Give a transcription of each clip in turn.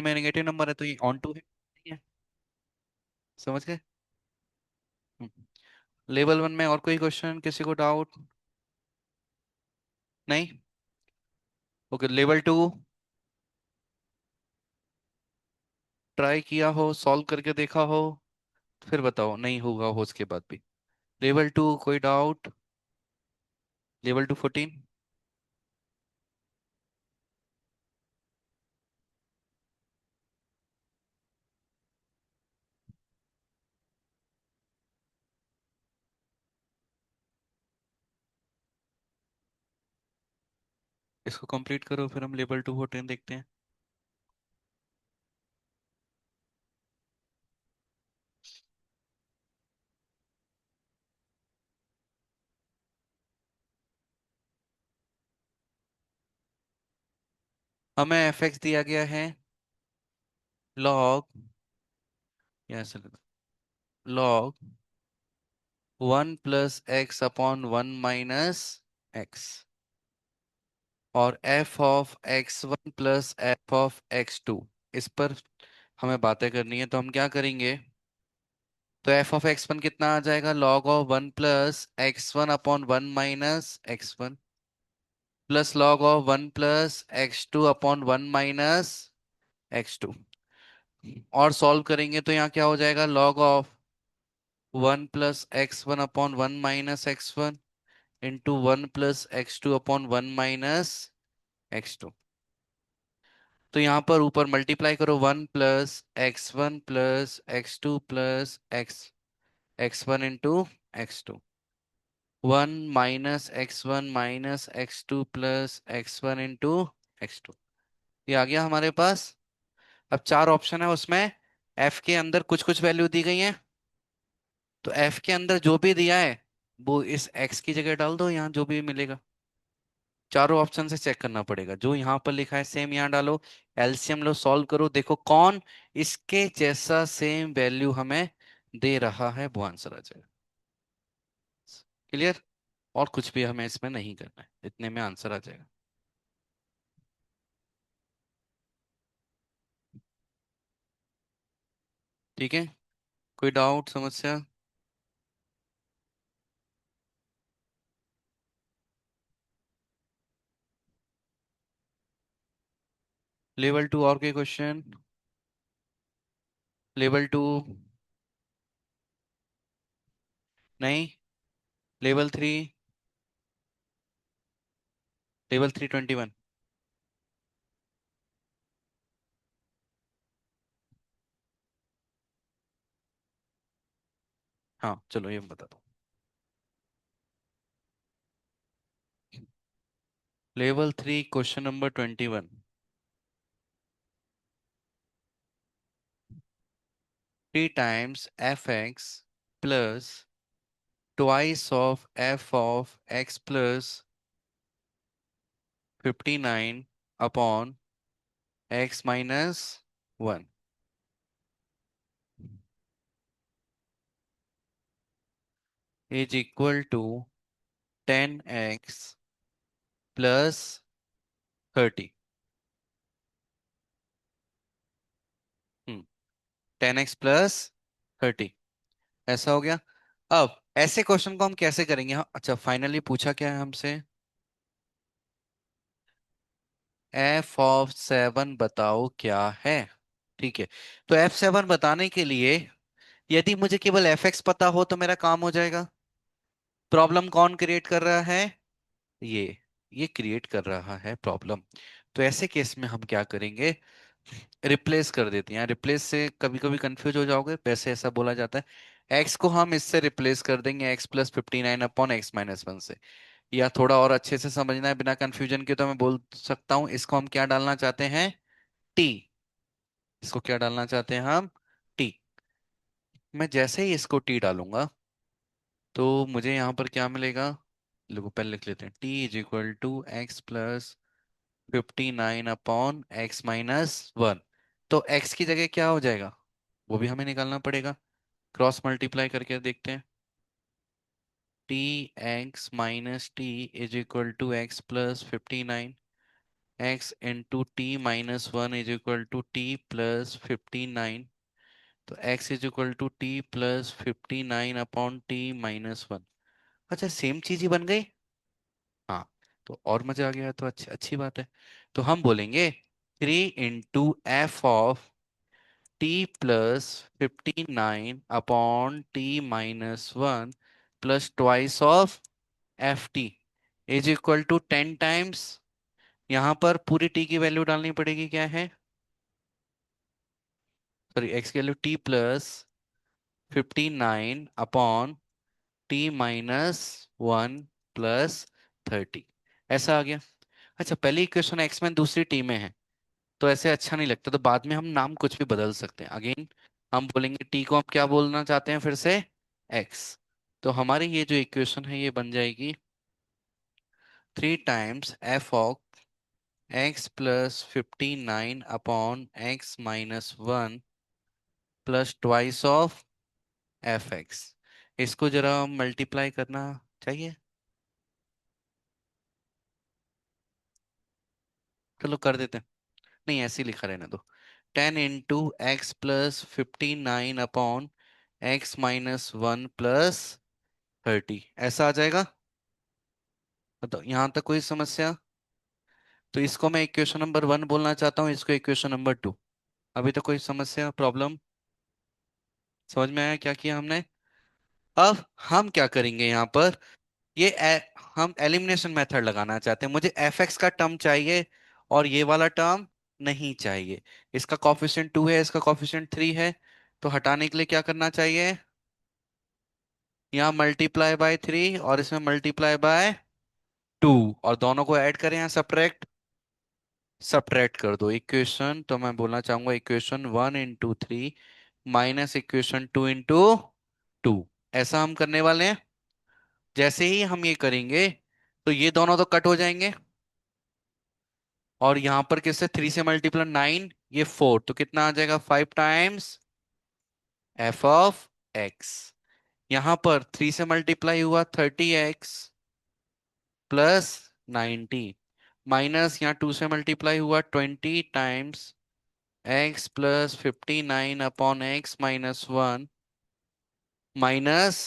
में negative number है तो ये ऑन टू है, ठीक है। समझ गए? लेवल वन में और कोई क्वेश्चन, किसी को डाउट? नहीं? ओके, लेवल टू ट्राई किया हो, सॉल्व करके देखा हो, फिर बताओ, नहीं होगा हो उसके बाद भी। लेवल टू कोई डाउट? Level two 14? इसको कंप्लीट करो, फिर हम लेवल टू 14 देखते हैं। हमें एफ एक्स दिया गया है लॉग, यहाँ से लॉग 1 + x/(1 - x) और f(x1 + f(x2), इस पर हमें बातें करनी है। तो हम क्या करेंगे, तो f(x1) कितना आ जाएगा, log of 1 + x1/(1 - x1) plus log of 1 + x2/(1 - x2), और सॉल्व करेंगे तो यहाँ क्या हो जाएगा, log of 1 + x1/(1 - x1) into 1 + x2/(1 - x2। तो यहाँ पर ऊपर मल्टीप्लाई करो, 1 + x1 + x2 + x1 into x2, 1 - x1 - x2 + x1 into x2। ये आ गया हमारे पास। अब चार ऑप्शन है उसमें, एफ के अंदर कुछ कुछ वैल्यू दी गई है, तो एफ के अंदर जो भी दिया है वो इस एक्स की जगह डाल दो, यहाँ जो भी मिलेगा। चारों ऑप्शन से चेक करना पड़ेगा, जो यहाँ पर लिखा है सेम यहाँ डालो, एलसीएम लो, सॉल्व करो, देखो कौन इसके जैसा सेम वैल्यू हमें दे रहा है, वो आंसर आ जाएगा। क्लियर? और कुछ भी हमें इसमें नहीं करना है, इतने में आंसर आ जाएगा। ठीक है, कोई डाउट, समस्या? लेवल टू और कोई क्वेश्चन? Level two? नहीं? Level three? लेवल 3 21? हाँ चलो ये बता दो। Level 3 question number 21। 3 times f(x) plus twice of f(x) plus 59 upon x minus 1 is equal to 10x plus 30। 10x plus 30, ऐसा हो गया। अब ऐसे क्वेश्चन को हम कैसे करेंगे, हाँ अच्छा फाइनली पूछा क्या है हमसे, f(7) बताओ क्या है। ठीक है, तो f(7) बताने के लिए यदि मुझे केवल f(x) पता हो तो मेरा काम हो जाएगा। प्रॉब्लम कौन क्रिएट कर रहा है, ये ये क्रिएट कर रहा है प्रॉब्लम। तो ऐसे केस में हम क्या करेंगे, रिप्लेस कर देते हैं। रिप्लेस से कभी कभी कंफ्यूज हो जाओगे, वैसे ऐसा बोला जाता है, x को हम इससे रिप्लेस कर देंगे, x + 59/(x - 1) से। या थोड़ा और अच्छे से समझना है बिना कंफ्यूजन के, तो मैं बोल सकता हूँ इसको हम क्या डालना चाहते हैं, t। इसको क्या डालना चाहते हैं हम, t। मैं जैसे ही इसको t डालूंगा तो मुझे यहाँ पर क्या मिलेगा, लोगों पहले लिख लेते हैं, t = x + 59/(x - 1)। तो x की जगह क्या हो जाएगा, वो भी हमें निकालना पड़ेगा, क्रॉस मल्टीप्लाई करके देखते हैं। t x - t = x + 59 x into t minus one is equal to t plus 59। तो x is equal to t plus 59 upon t minus one. अच्छा, सेम चीज ही बन गई। हाँ, तो और मजा आ गया, तो अच्छी अच्छी बात है। तो हम बोलेंगे 3 into f of t plus 59 upon t minus one plus twice of f t is equal to 10 times. यहाँ पर पूरी टी की वैल्यू डालनी पड़ेगी, क्या है, सॉरी, एक्स की value T plus 59 upon t minus one plus 30। ऐसा आ गया। अच्छा, पहली इक्वेशन एक्स में, दूसरी टी में है, तो ऐसे अच्छा नहीं लगता, तो बाद में हम नाम कुछ भी बदल सकते हैं। अगेन हम बोलेंगे टी को हम क्या बोलना चाहते हैं फिर से, एक्स। तो हमारी ये जो इक्वेशन है ये बन जाएगी 3 times f of x plus 59 upon x minus one plus twice of F x. इसको जरा मल्टीप्लाई करना चाहिए। चलो कर देते हैं। नहीं, ऐसे ही लिखा रहने दो। 10 into x plus 59 upon x minus one plus 30, ऐसा आ जाएगा। बताओ, यहाँ तक कोई समस्या? तो इसको मैं इक्वेशन नंबर वन बोलना चाहता हूँ, इसको इक्वेशन नंबर टू। अभी तो कोई समस्या, प्रॉब्लम? समझ में आया क्या किया हमने? अब हम क्या करेंगे यहाँ पर, हम एलिमिनेशन मेथड लगाना चाहते हैं। मुझे एफ एक्स का टर्म चाहिए और ये वाला टर्म नहीं चाहिए। इसका कॉफिशिएंट टू है, इसका कॉफिशिएंट थ्री है। तो हटाने के लिए क्या करना चाहिए, यहाँ मल्टीप्लाई बाय थ्री और इसमें मल्टीप्लाई बाय टू, और दोनों को ऐड करें, यहाँ सब्ट्रैक्ट, सब्ट्रैक्ट कर दो इक्वेशन। तो मैं बोलना चाहूंगा equation one into three minus equation two into two, ऐसा हम करने वाले हैं। जैसे ही हम ये करेंगे तो ये दोनों तो कट हो जाएंगे, और यहां पर किससे, थ्री से मल्टीप्लाई नाइन, ये फोर, तो कितना आ जाएगा, 5 टाइम्स एफ ऑफ एक्स। यहां पर थ्री से मल्टीप्लाई हुआ 30x प्लस 90, माइनस यहाँ टू से मल्टीप्लाई हुआ 20 times x plus 59 upon x minus one minus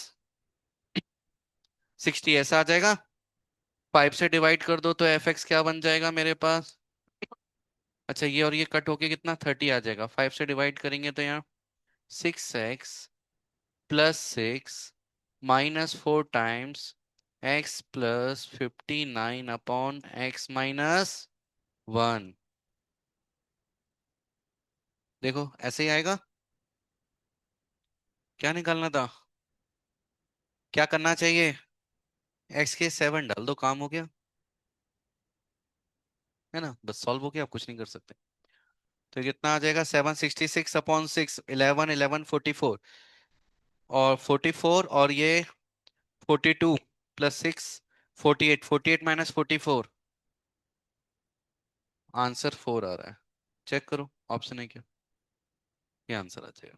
60, ऐसा आ जाएगा। 5 से डिवाइड कर दो तो एफ एक्स क्या बन जाएगा मेरे पास। अच्छा, ये और ये कट होके कितना, 30 आ जाएगा। 5 से डिवाइड करेंगे तो यहाँ 6x plus six minus 4 times x plus 59 upon x minus one. देखो ऐसे ही आएगा। क्या निकालना था, क्या करना चाहिए, एक्स के 7 डाल दो, काम हो गया, है ना, बस सॉल्व हो गया, आप कुछ नहीं कर सकते। तो कितना आ जाएगा, 766 अपॉन 6, 11, 11 44, और 44, और ये 42 प्लस सिक्स 48, 48 माइनस 44, आंसर 4 आ रहा है। चेक करो, ऑप्शन है क्या, ये आंसर आ जाएगा।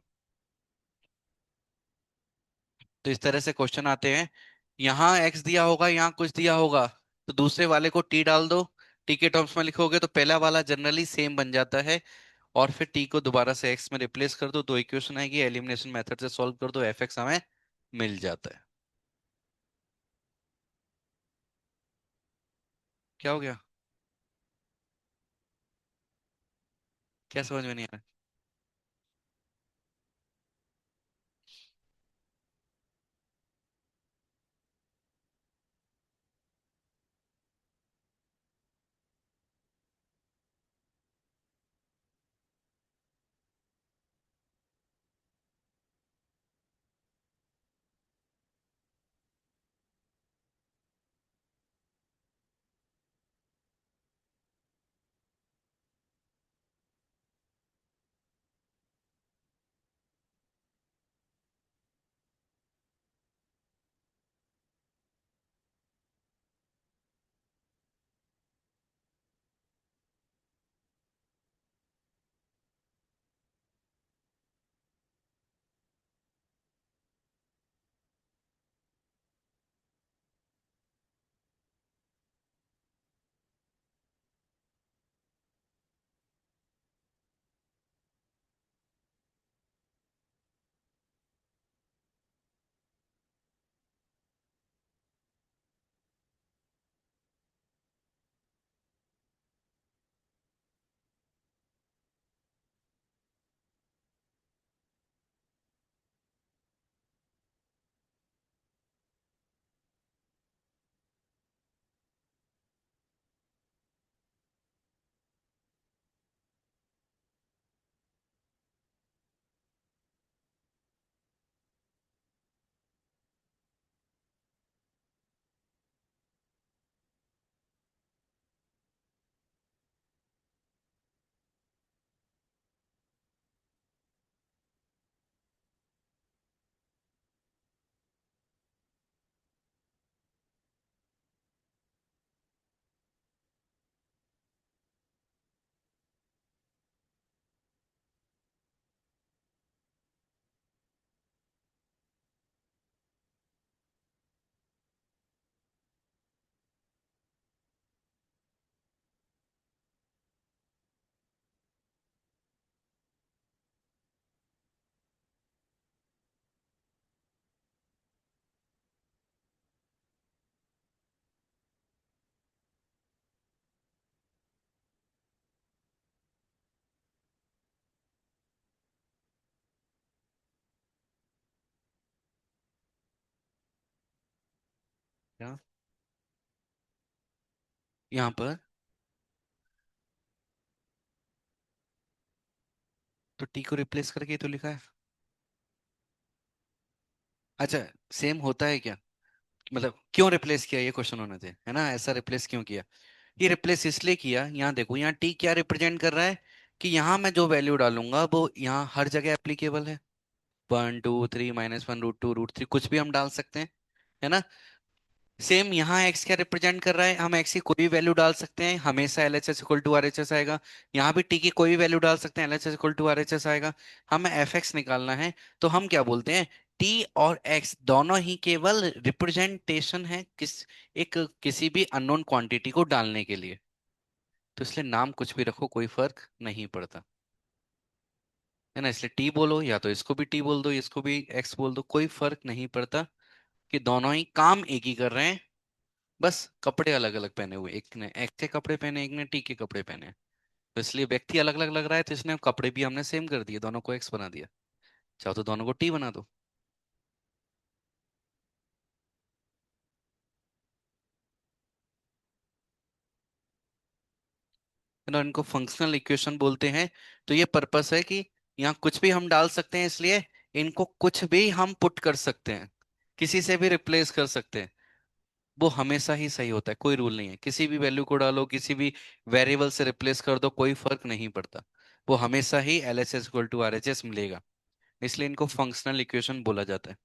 तो इस तरह से क्वेश्चन आते हैं। यहाँ एक्स दिया होगा, यहाँ कुछ दिया होगा, तो दूसरे वाले को टी डाल दो। टी के टर्म्स में लिखोगे तो पहला वाला जनरली सेम बन जाता है, और फिर टी को दोबारा से एक्स में रिप्लेस कर दो, दो इक्वेशन आएगी, एलिमिनेशन मेथड से सॉल्व कर दो, एफ एक्स हमें मिल जाता है। क्या हो गया, क्या समझ में नहीं आ रहा? क्या? यहाँ पर तो टी को रिप्लेस करके ही तो लिखा है। अच्छा, सेम होता है क्या? मतलब क्यों रिप्लेस किया, ये क्वेश्चन होना चाहिए है ना, ऐसा रिप्लेस क्यों किया? ये रिप्लेस इसलिए किया, यहाँ देखो, यहाँ टी क्या रिप्रेजेंट कर रहा है कि यहाँ मैं जो वैल्यू डालूंगा वो यहाँ हर जगह एप्लीकेबल है। 1 2 3 -1 √2 √3 कुछ भी हम डाल सकते हैं, है ना। सेम यहाँ एक्स क्या रिप्रेजेंट कर रहा है, हम एक्स की कोई भी वैल्यू डाल सकते हैं, हमेशा L H S equal to R H S आएगा। यहाँ भी टी की कोई भी वैल्यू डाल सकते हैं, L H S equal to R H S आएगा। हमें एफ एक्स निकालना है, तो हम क्या बोलते हैं, टी और एक्स दोनों ही केवल रिप्रेजेंटेशन है किसी भी अननोन क्वांटिटी को डालने के लिए। तो इसलिए नाम कुछ भी रखो, कोई फर्क नहीं पड़ता, है ना। इसलिए टी बोलो, या तो इसको भी टी बोल दो, इसको भी एक्स बोल दो, कोई फर्क नहीं पड़ता, कि दोनों ही काम एक ही कर रहे हैं। बस कपड़े अलग अलग पहने हुए, एक ने एक्स के कपड़े पहने, एक ने टी के कपड़े पहने। तो इसलिए व्यक्ति अलग अलग लग रहा है, तो इसने कपड़े भी हमने सेम कर दिए, दोनों को एक्स बना दिया। चाहो तो दोनों को टी बना दो। है ना, इनको फंक्शनल इक्वेशन बोलते हैं। तो ये पर्पस है कि यहाँ कुछ भी हम डाल सकते हैं, इसलिए इनको कुछ भी हम पुट कर सकते हैं, किसी से भी रिप्लेस कर सकते हैं। वो हमेशा ही सही होता है, कोई रूल नहीं है, किसी भी वैल्यू को डालो, किसी भी वेरिएबल से रिप्लेस कर दो, कोई फर्क नहीं पड़ता। वो हमेशा ही L H S equal to R H S मिलेगा। इसलिए इनको फंक्शनल इक्वेशन बोला जाता है।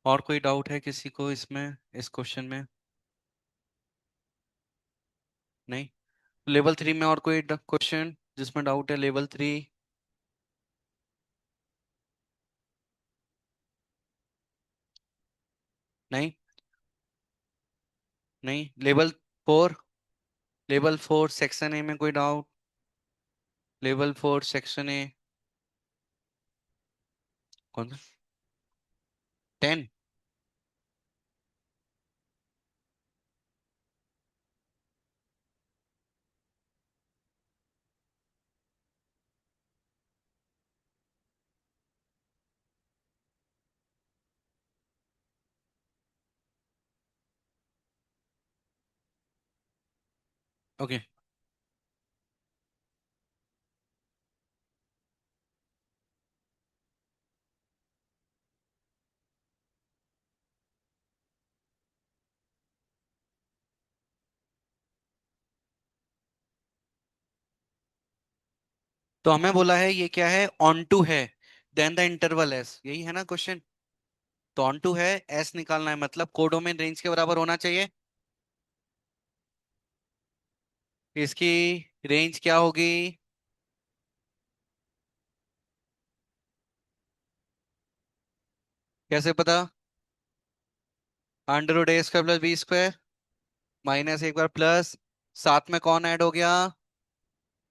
और कोई डाउट है किसी को इसमें, इस क्वेश्चन में? नहीं? लेवल 3 में और कोई क्वेश्चन जिसमें डाउट है, लेवल 3? नहीं? नहीं, लेवल 4, लेवल 4 सेक्शन ए में कोई डाउट? लेवल 4 सेक्शन ए, कौन सा? 10? ओके। तो हमें बोला है ये क्या है, ऑन टू है, देन द इंटरवल एस, यही है ना क्वेश्चन। तो ऑन टू है, एस निकालना है, मतलब कोडोमेन रेंज के बराबर होना चाहिए। इसकी रेंज क्या होगी? कैसे पता? √a² + b² माइनस एक बार प्लस, साथ में कौन ऐड हो गया?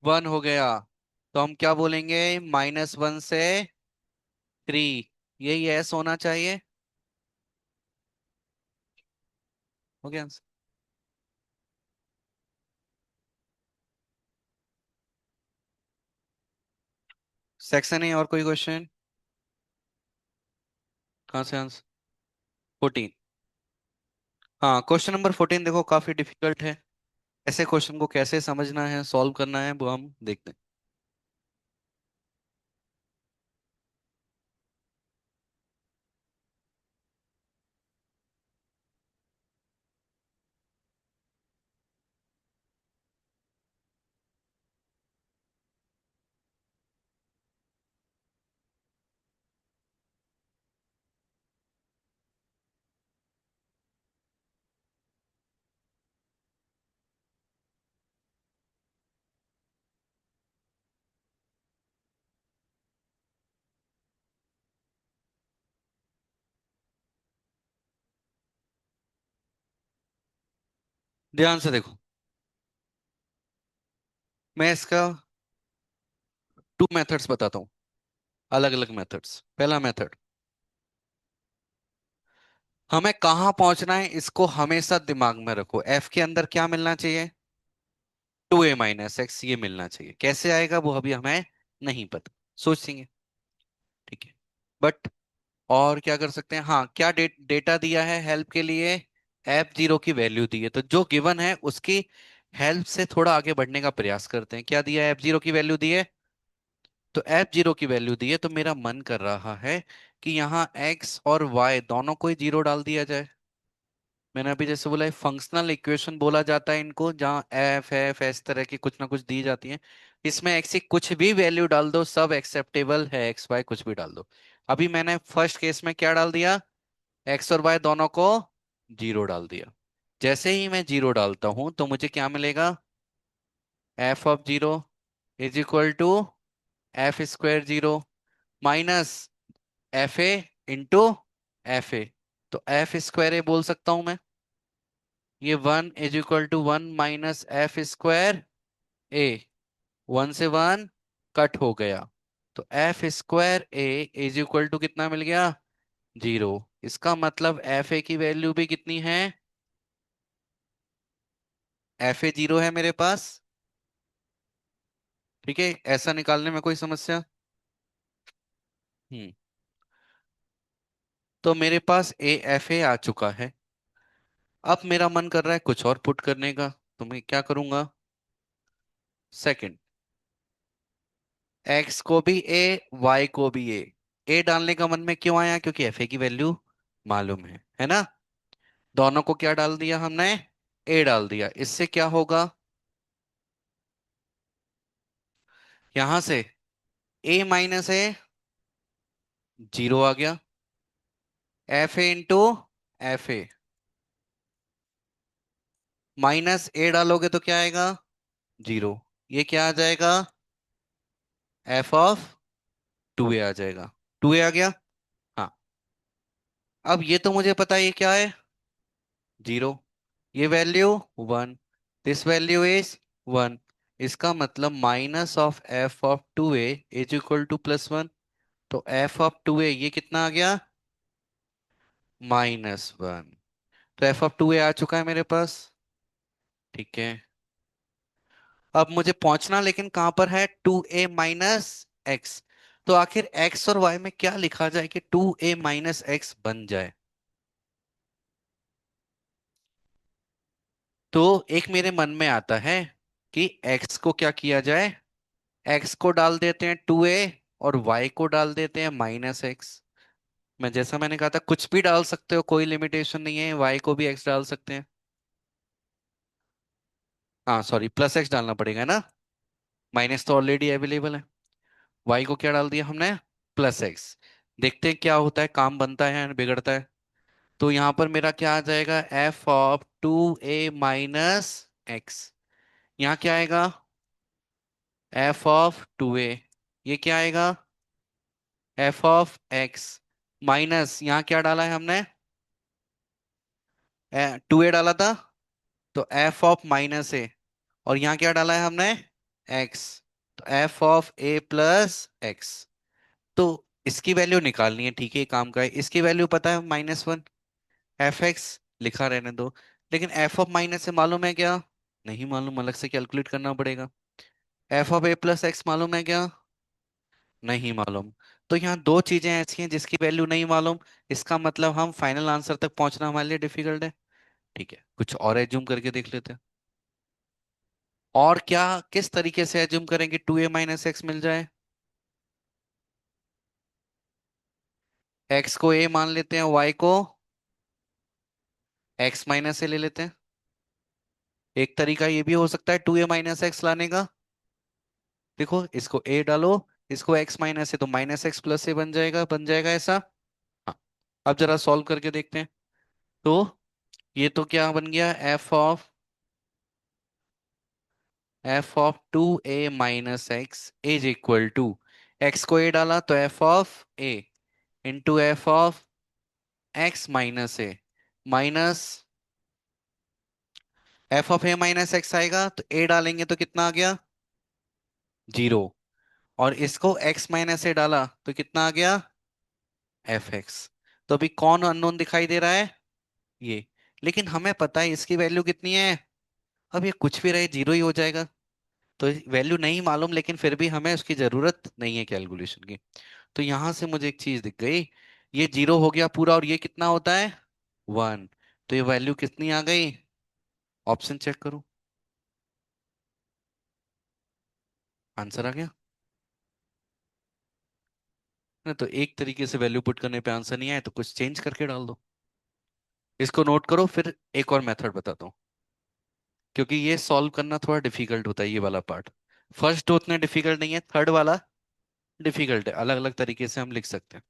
1 हो गया। तो हम क्या बोलेंगे, -1 से 3, यही एस होना चाहिए। हो गया। सेक्शन ए और कोई क्वेश्चन? कहाँ से आंसर? 14? हाँ, क्वेश्चन नंबर 14 देखो, काफी डिफिकल्ट है। ऐसे क्वेश्चन को कैसे समझना है, सॉल्व करना है, वो हम देखते हैं। ध्यान से देखो, मैं इसका 2 मेथड्स बताता हूँ, अलग अलग मेथड्स। पहला मेथड, हमें कहाँ पहुंचना है इसको हमेशा दिमाग में रखो, एफ के अंदर क्या मिलना चाहिए? 2a - x ये मिलना चाहिए। कैसे आएगा वो अभी हमें नहीं पता, सोचेंगे। ठीक है। बट और क्या कर सकते हैं, हाँ क्या डेटा दिया है हेल्प के लिए, F0 की वैल्यू दी है, तो जो गिवन है उसकी हेल्प से थोड़ा आगे बढ़ने का प्रयास करते हैं। क्या दिया है, F0 की वैल्यू दी है, तो F0 की वैल्यू दी है, तो मेरा मन कर रहा है कि यहाँ x और y दोनों को ही जीरो डाल दिया जाए। मैंने अभी जैसे बोला फंक्शनल इक्वेशन बोला जाता है इनको, जहाँ एफ एफ इस तरह की कुछ ना कुछ दी जाती है। इसमें एक्स की कुछ भी वैल्यू डाल दो, सब एक्सेप्टेबल है, एक्स वाई कुछ भी डाल दो। अभी मैंने फर्स्ट केस में क्या डाल दिया, एक्स और वाई दोनों को जीरो डाल दिया। जैसे ही मैं जीरो डालता हूं तो मुझे क्या मिलेगा, f(0) is equal to f² 0 minus fa fa। तो f² बोल सकता हूं मैं, ये 1 = 1 - f²। ए 1 से 1 कट हो गया, तो f²a इज इक्वल टू कितना मिल गया, 0। इसका मतलब एफ ए की वैल्यू भी कितनी है, fa 0 है मेरे पास। ठीक है, ऐसा निकालने में कोई समस्या। हम्म। तो मेरे पास fa आ चुका है। अब मेरा मन कर रहा है कुछ और पुट करने का, तो मैं क्या करूंगा, सेकंड, एक्स को भी ए वाई को भी ए डालने का मन में क्यों आया, क्योंकि एफ ए की वैल्यू मालूम है ना। दोनों को क्या डाल दिया हमने, ए डाल दिया। इससे क्या होगा, यहां से a - ए 0 आ गया, fa × fa माइनस ए डालोगे तो क्या आएगा, 0। ये क्या आ जाएगा, f(2a) आ जाएगा। 2a आ गया। हाँ, अब ये तो मुझे पता है ये क्या है, 0। ये वैल्यू 1, दिस वैल्यू इज 1। इसका मतलब minus of f(2a) is equal to +1। तो f(2a) ये कितना आ गया, -1। तो f(2a) आ चुका है मेरे पास। ठीक है। अब मुझे पहुंचना लेकिन कहां पर है, 2a - x। तो आखिर x और y में क्या लिखा जाए कि 2a - x बन जाए। तो एक मेरे मन में आता है कि x को क्या किया जाए, x को डाल देते हैं 2a और y को डाल देते हैं -x। मैं जैसा मैंने कहा था कुछ भी डाल सकते हो, कोई लिमिटेशन नहीं है, y को भी x डाल सकते हैं। हाँ सॉरी, +x डालना पड़ेगा ना, माइनस तो ऑलरेडी अवेलेबल है। y को क्या डाल दिया हमने, +x। देखते हैं क्या होता है, काम बनता है या बिगड़ता है। तो यहाँ पर मेरा क्या आ जाएगा, f(2a - x)। यहाँ क्या आएगा, f(2a), ये क्या आएगा, f(x) माइनस यहाँ क्या डाला है हमने, 2a डाला था, तो f(-a), और यहाँ क्या डाला है हमने, x, तो f(a + x)। तो इसकी वैल्यू निकालनी है, ठीक है, ये काम का है। इसकी वैल्यू पता है, -1। f(x) लिखा रहने दो, लेकिन f(-a) मालूम है क्या, नहीं मालूम, अलग से कैलकुलेट करना पड़ेगा। f(a + x) मालूम है क्या, नहीं मालूम। तो यहाँ दो चीजें ऐसी हैं जिसकी वैल्यू नहीं मालूम, इसका मतलब हम फाइनल आंसर तक पहुंचना हमारे लिए डिफिकल्ट है। ठीक है, कुछ और एज्यूम करके देख लेते हैं। और क्या, किस तरीके से एज्यूम करेंगे 2a - x मिल जाए। x को a मान लेते हैं, y को x - a ले लेते हैं। एक तरीका ये भी हो सकता है 2a - x लाने का। देखो इसको a डालो, इसको x - a, तो -x + a बन जाएगा ऐसा। हाँ, अब जरा सॉल्व करके देखते हैं। तो ये तो क्या बन गया, f(2a - x) is equal to, x को a डाला तो f(a) into f(x - a) minus f(a - x) आएगा, तो a डालेंगे तो कितना आ गया, 0। और इसको x - a डाला तो कितना आ गया, f(x). तो अभी कौन अननोन दिखाई दे रहा है, ये। लेकिन हमें पता है इसकी वैल्यू कितनी है, अब ये कुछ भी रहे 0 ही हो जाएगा। तो वैल्यू नहीं मालूम, लेकिन फिर भी हमें उसकी जरूरत नहीं है कैलकुलेशन की। तो यहां से मुझे एक चीज दिख गई, ये जीरो हो गया पूरा, और ये कितना होता है, वन। तो ये वैल्यू कितनी आ गई, ऑप्शन चेक करो, आंसर आ गया ना। तो एक तरीके से वैल्यू पुट करने पे आंसर नहीं आए तो कुछ चेंज करके डाल दो। इसको नोट करो, फिर एक और मेथड बताता हूँ, क्योंकि ये सॉल्व करना थोड़ा डिफिकल्ट होता है ये वाला पार्ट। फर्स्ट तो उतना डिफिकल्ट नहीं है, थर्ड वाला डिफिकल्ट है, अलग अलग तरीके से हम लिख सकते हैं।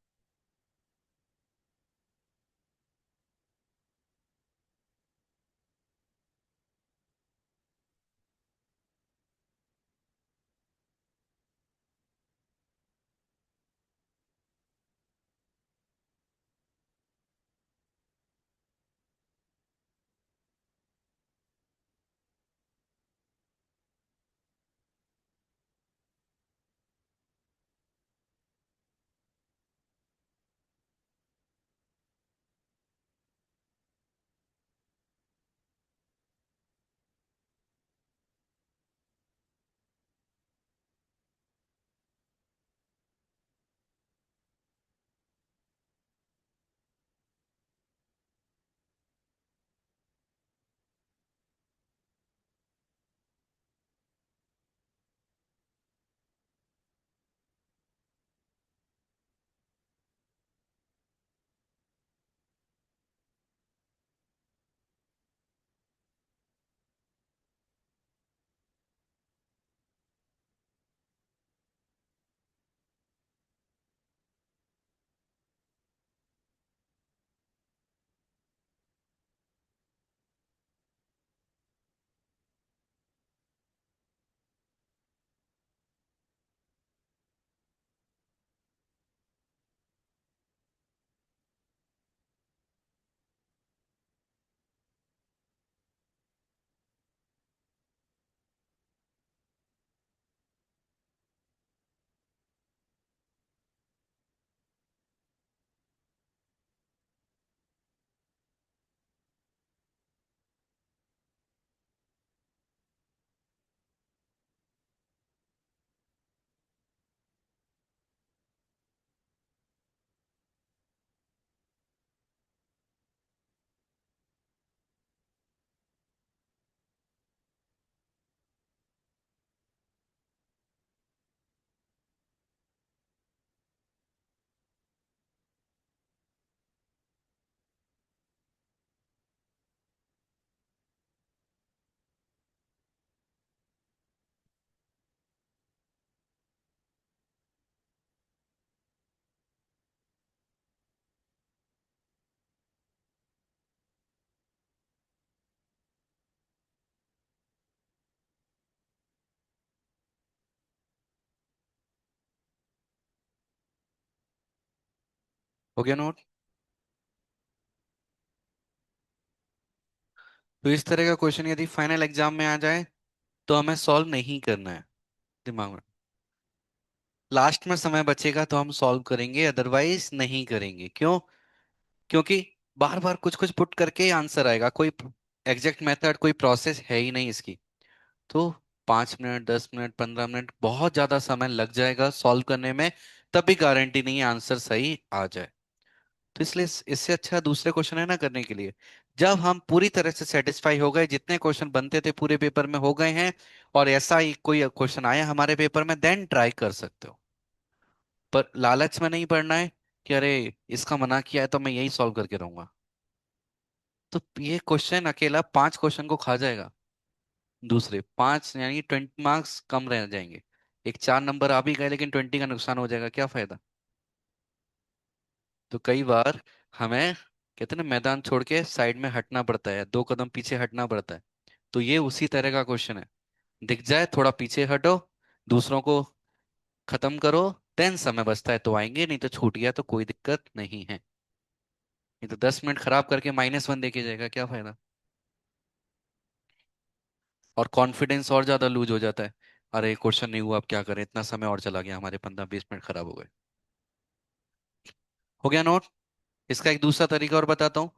हो गया नोट। तो इस तरह का क्वेश्चन यदि फाइनल एग्जाम में आ जाए तो हमें सॉल्व नहीं करना है दिमाग में। लास्ट में समय बचेगा तो हम सॉल्व करेंगे, अदरवाइज नहीं करेंगे। क्यों? क्योंकि बार बार कुछ कुछ पुट करके आंसर आएगा, कोई एग्जैक्ट मेथड, कोई प्रोसेस है ही नहीं इसकी। तो 5 मिनट, 10 मिनट, 15 मिनट बहुत ज्यादा समय लग जाएगा सॉल्व करने में, तभी गारंटी नहीं है आंसर सही आ जाए। तो इसलिए इससे अच्छा दूसरे क्वेश्चन है ना करने के लिए। जब हम पूरी तरह से सेटिस्फाई हो गए, जितने क्वेश्चन बनते थे पूरे पेपर में हो गए हैं, और ऐसा ही कोई क्वेश्चन आया हमारे पेपर में, देन ट्राई कर सकते हो। पर लालच में नहीं पड़ना है कि अरे इसका मना किया है तो मैं यही सॉल्व करके रहूंगा। तो ये क्वेश्चन अकेला 5 क्वेश्चन को खा जाएगा, दूसरे 5 यानी 20 मार्क्स कम रह जाएंगे। एक 4 नंबर आ भी गए लेकिन 20 का नुकसान हो जाएगा, क्या फायदा। तो कई बार हमें, कहते हैं ना, मैदान छोड़ के साइड में हटना पड़ता है, 2 कदम पीछे हटना पड़ता है। तो ये उसी तरह का क्वेश्चन है। दिख जाए थोड़ा पीछे हटो, दूसरों को खत्म करो, देन समय बचता है तो आएंगे, नहीं तो छूट गया तो कोई दिक्कत नहीं है। नहीं तो 10 मिनट खराब करके -1 देके जाएगा, क्या फायदा। और कॉन्फिडेंस और ज्यादा लूज हो जाता है। अरे क्वेश्चन नहीं हुआ, अब क्या करें, इतना समय और चला गया, हमारे 15-20 मिनट खराब हो गए। हो गया नोट। इसका एक दूसरा तरीका और बताता हूँ,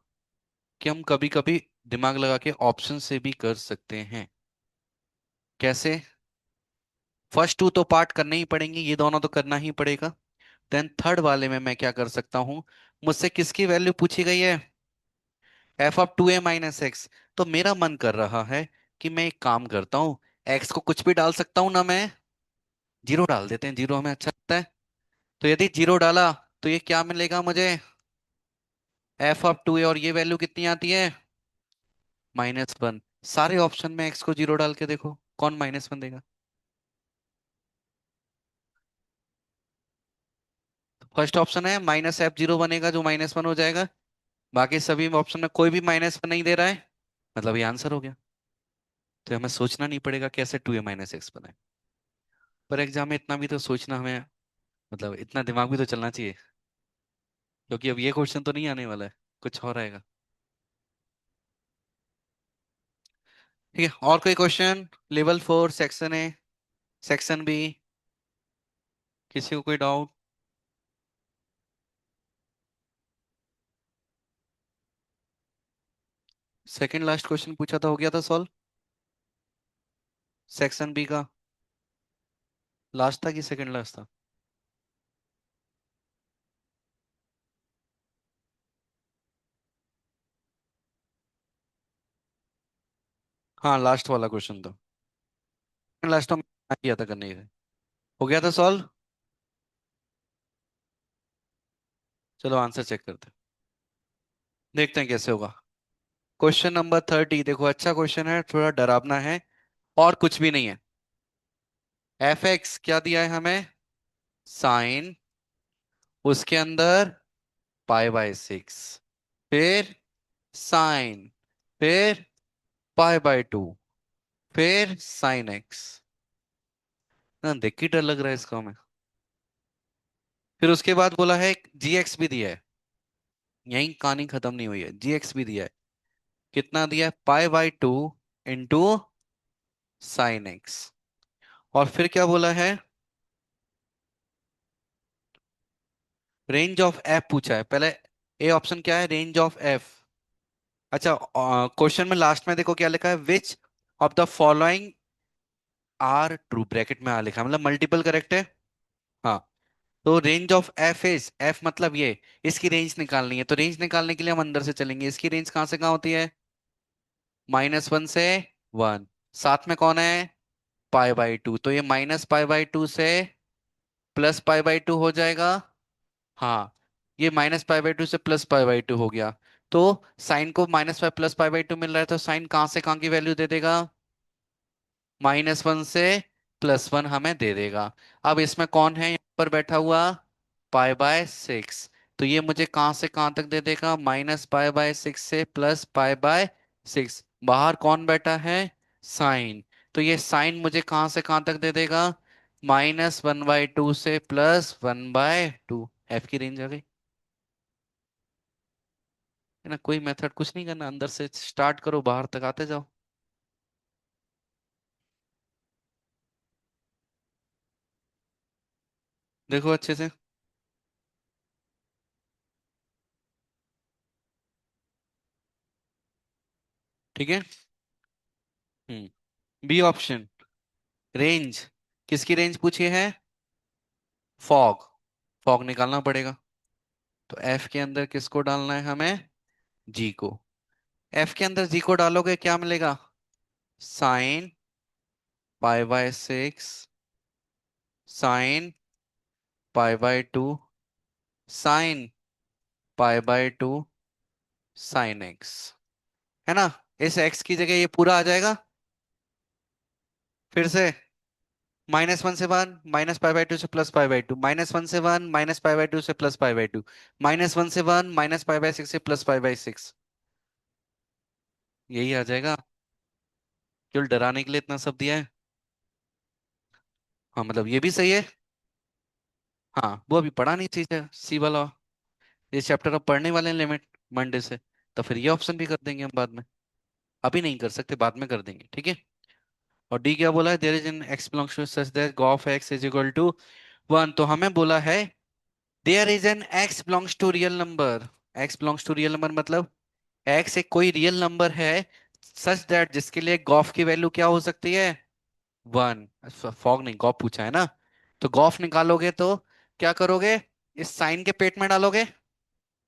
कि हम कभी कभी दिमाग लगा के ऑप्शन से भी कर सकते हैं। कैसे? फर्स्ट टू तो पार्ट करने ही पड़ेंगे, ये दोनों तो करना ही पड़ेगा। देन थर्ड वाले में मैं क्या कर सकता हूँ, मुझसे किसकी वैल्यू पूछी गई है, f(2a - x)। तो मेरा मन कर रहा है कि मैं एक काम करता हूँ, x को कुछ भी डाल सकता हूँ ना मैं, जीरो डाल देते हैं, जीरो हमें अच्छा लगता है। तो यदि जीरो डाला तो ये क्या मिलेगा मुझे, f(2a), और ये वैल्यू कितनी आती है, -1। सारे ऑप्शन में x को जीरो डाल के देखो कौन -1 देगा। फर्स्ट ऑप्शन है -f(0) बनेगा जो -1 हो जाएगा। बाकी सभी ऑप्शन में कोई भी -1 नहीं दे रहा है, मतलब ये आंसर हो गया। तो हमें सोचना नहीं पड़ेगा कैसे 2a - x बनाए। पर एग्जाम में इतना भी तो सोचना हमें, मतलब इतना दिमाग भी तो चलना चाहिए, क्योंकि अब ये क्वेश्चन तो नहीं आने वाला है, कुछ और आएगा। ठीक है, और कोई question, level 4 section A, section B, किसी को कोई डाउट। सेकंड लास्ट क्वेश्चन पूछा था, हो गया था सॉल्व, सेक्शन B का। लास्ट था कि सेकंड लास्ट था। हाँ लास्ट वाला क्वेश्चन था, लास्ट में किया था करने के। हो गया था सॉल्व। चलो आंसर चेक करते हैं, देखते हैं कैसे होगा। क्वेश्चन नंबर 30 देखो, अच्छा क्वेश्चन है, थोड़ा डरावना है, और कुछ भी नहीं है। f(x) क्या दिया है हमें, साइन, उसके अंदर π/6, फिर साइन, फिर π/2, फिर साइन x। ना देख के डर लग रहा है इसको हमें। फिर उसके बाद बोला है gx भी दिया है, यही कहानी खत्म नहीं हुई है, gx भी दिया है। कितना दिया है, π/2 इंटू साइन x। और फिर क्या बोला है, रेंज ऑफ f पूछा है पहले। ए ऑप्शन क्या है, रेंज ऑफ f। अच्छा, क्वेश्चन में लास्ट में देखो क्या लिखा है, which of the following are true, bracket में आर लिखा है, मतलब मल्टीपल करेक्ट है। हाँ, तो range of F is, F मतलब ये, इसकी रेंज निकालनी है, तो रेंज निकालने के लिए हम अंदर से चलेंगे। इसकी रेंज कहाँ से कहाँ होती है, -1 से 1, साथ में कौन है, π/2, तो ये -π/2 से +π/2 हो जाएगा। हाँ, ये -π/2 से +π/2 हो गया। तो साइन को -π +π/2 मिल रहा है, तो साइन कहाँ से कहाँ की वैल्यू दे देगा, -1 से +1 हमें दे देगा। अब इसमें कौन है यहाँ पर बैठा हुआ, π/6, तो ये मुझे कहाँ से कहाँ तक दे देगा, -π/6 से +π/6। बाहर कौन बैठा है, साइन, तो ये साइन मुझे कहाँ से कहाँ तक दे देगा, -1/2 से +1/2। एफ की रेंज आ गई है ना, कोई मेथड कुछ नहीं करना, अंदर से स्टार्ट करो, बाहर तक आते जाओ। देखो अच्छे से, ठीक है। बी ऑप्शन, रेंज, किसकी रेंज पूछी है, फॉग, फॉग निकालना पड़ेगा। तो एफ के अंदर किसको डालना है हमें, जी को। एफ के अंदर जी को डालोगे क्या मिलेगा, sine π/6, sine π/2, sine π/2, sine x, है ना। इस एक्स की जगह ये पूरा आ जाएगा, फिर से -1 से 1, -π/2 से +π/2, -1 से 1, -π/2 से +π/2, -1 से 1, -π/6 से +π/6, यही आ जाएगा। केवल डराने के लिए इतना सब दिया है। हाँ मतलब ये भी सही है। हाँ वो अभी पढ़ा नहीं चाहिए सी वाला, ये चैप्टर अब पढ़ने वाले हैं लिमिट मंडे से, तो फिर ये ऑप्शन भी कर देंगे हम बाद में। अभी नहीं कर सकते, बाद में कर देंगे, ठीक है। और डी क्या बोला है, there is an x belongs to such that of x is equal to 1, तो हमें बोला है there is an x belongs to real number. X belongs to real number मतलब एक्स एक कोई रियल नंबर है, सच दैट जिसके लिए गॉफ की वैल्यू क्या हो सकती है, वन। फॉग नहीं, गॉफ पूछा है ना। तो गॉफ निकालोगे तो क्या करोगे? इस साइन के पेट में डालोगे,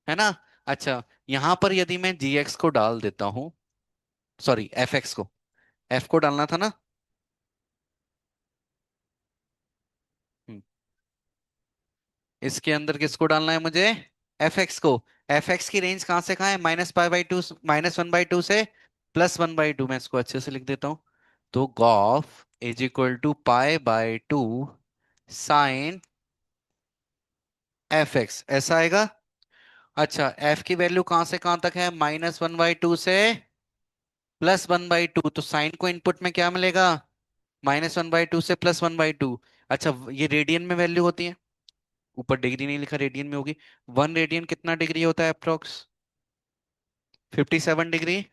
है ना। अच्छा, यहां पर यदि मैं जी एक्स को डाल देता हूं, सॉरी एफ एक्स को, एफ को डालना था ना। हम्म, इसके अंदर किसको डालना है मुझे? एफ एक्स को। एफ एक्स की रेंज कहां से कहां है? -π/2, -1/2 से +1/2। मैं इसको अच्छे से लिख देता हूं। तो gof is equal to π/2 sine f x, ऐसा आएगा। अच्छा, एफ की वैल्यू कहां से कहां तक है? -1/2 से +1/2। तो साइन को इनपुट में क्या मिलेगा? -1/2 से +1/2। अच्छा, ये रेडियन में वैल्यू होती है, ऊपर डिग्री नहीं लिखा, रेडियन में होगी। 1 रेडियन कितना डिग्री होता है अप्रोक्स? 57 डिग्री।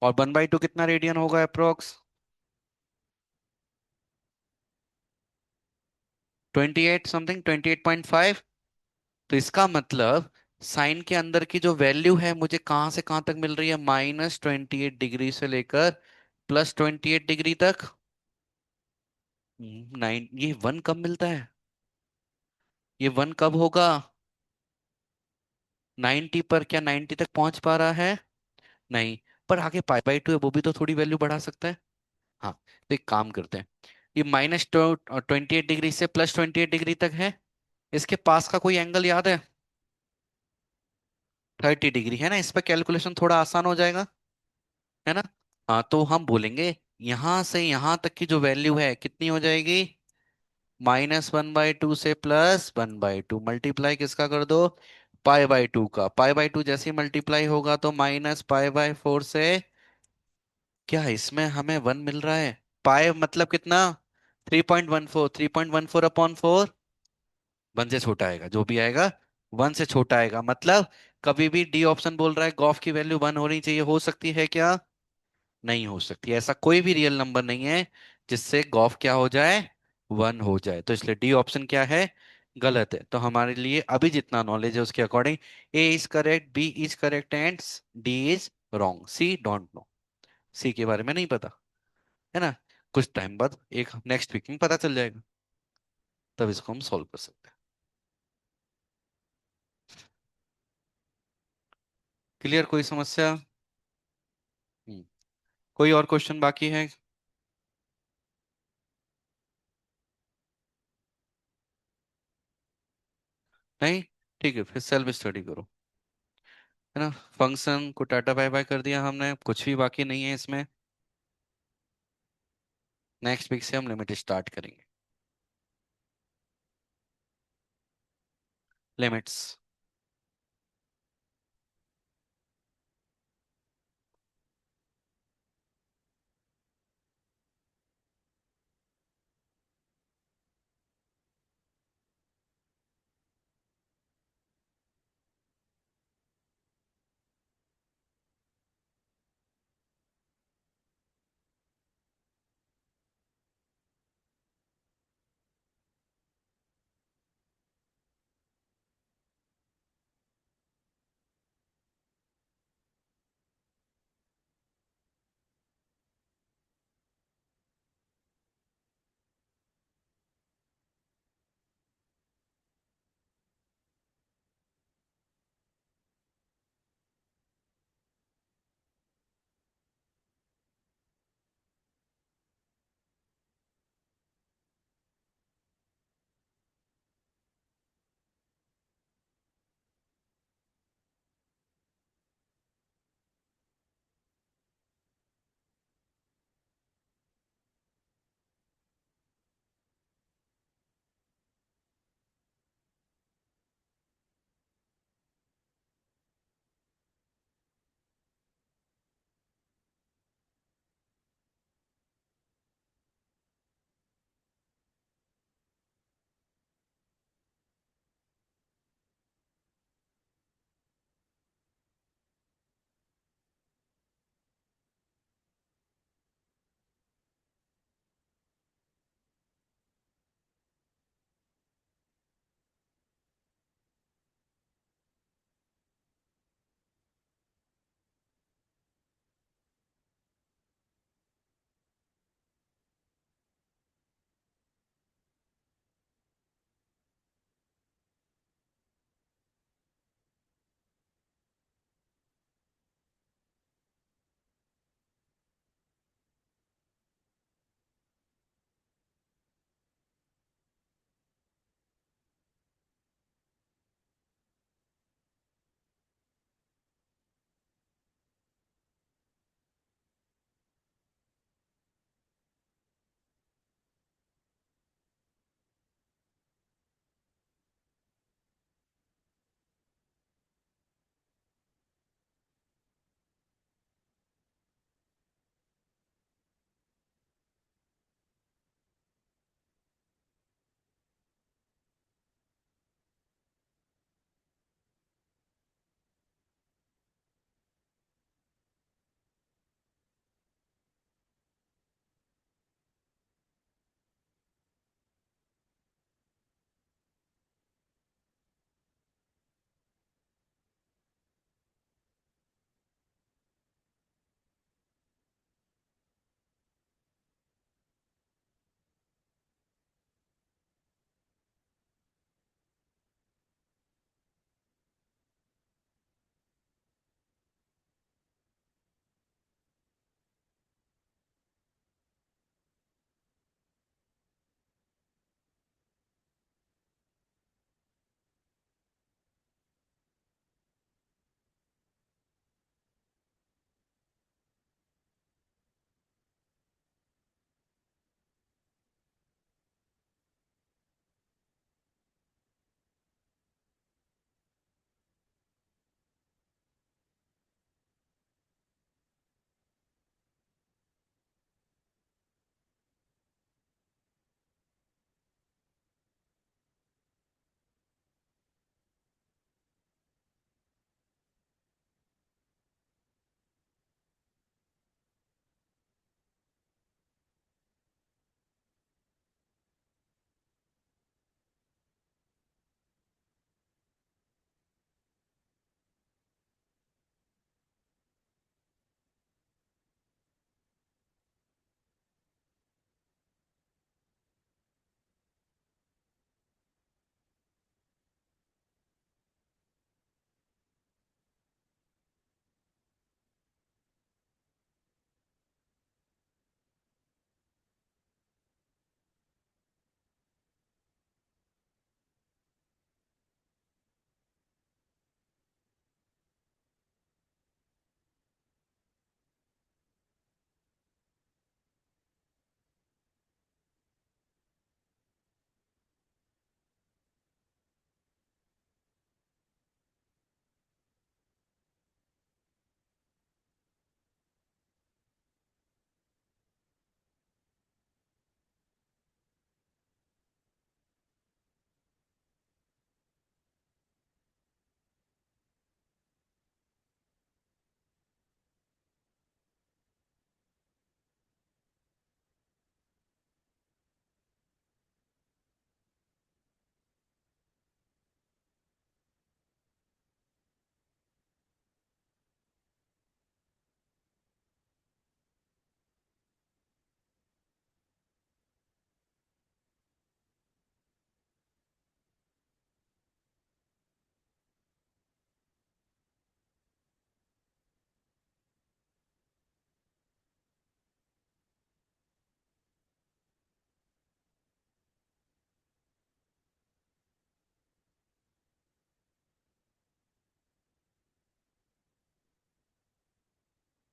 और 1/2 कितना रेडियन होगा अप्रोक्स? 28 समथिंग, 28.5। तो इसका मतलब साइन के अंदर की जो वैल्यू है मुझे कहां से कहां तक मिल रही है? -28 डिग्री से लेकर +28 डिग्री तक। 9, ये वन कब मिलता है? ये वन कब होगा? 90 पर। क्या 90 तक पहुंच पा रहा है? नहीं। पर आगे π/2 है, वो भी तो थोड़ी वैल्यू बढ़ा सकता है। हाँ, तो एक काम करते हैं। ये -28 डिग्री से +28 डिग्री तक है। इसके पास का कोई एंगल याद है? 30 डिग्री, है ना। इस पर कैलकुलेशन थोड़ा आसान हो जाएगा, है ना। हाँ, तो हम बोलेंगे यहां से यहां तक की जो वैल्यू है कितनी हो जाएगी? -1/2 से +1/2, मल्टीप्लाई किसका कर दो? π/2 का। π/2 जैसे ही मल्टीप्लाई होगा तो -π/4 से, क्या इसमें हमें वन मिल रहा है? पाए मतलब कितना? 3.14, 3.14/4। वन से छोटा आएगा जो भी आएगा, वन से छोटा आएगा। मतलब कभी भी डी ऑप्शन बोल रहा है गॉफ की वैल्यू वन होनी चाहिए, हो सकती है क्या? नहीं हो सकती। ऐसा कोई भी रियल नंबर नहीं है जिससे गॉफ क्या हो जाए? वन हो जाए। तो इसलिए डी ऑप्शन क्या है? गलत है। तो हमारे लिए अभी जितना नॉलेज है उसके according A is correct, B is correct and D is wrong, C don't know. C के बारे में नहीं पता, है ना। कुछ टाइम बाद एक नेक्स्ट वीक में पता चल जाएगा, तब इसको हम सॉल्व कर सकते हैं। क्लियर? कोई समस्या? हम्म, कोई और क्वेश्चन बाकी है? नहीं? ठीक है, फिर सेल्फ स्टडी करो, है ना। फंक्शन को टाटा बाय बाय कर दिया हमने, कुछ भी बाकी नहीं है इसमें। नेक्स्ट वीक से हम लिमिट स्टार्ट करेंगे। लिमिट्स।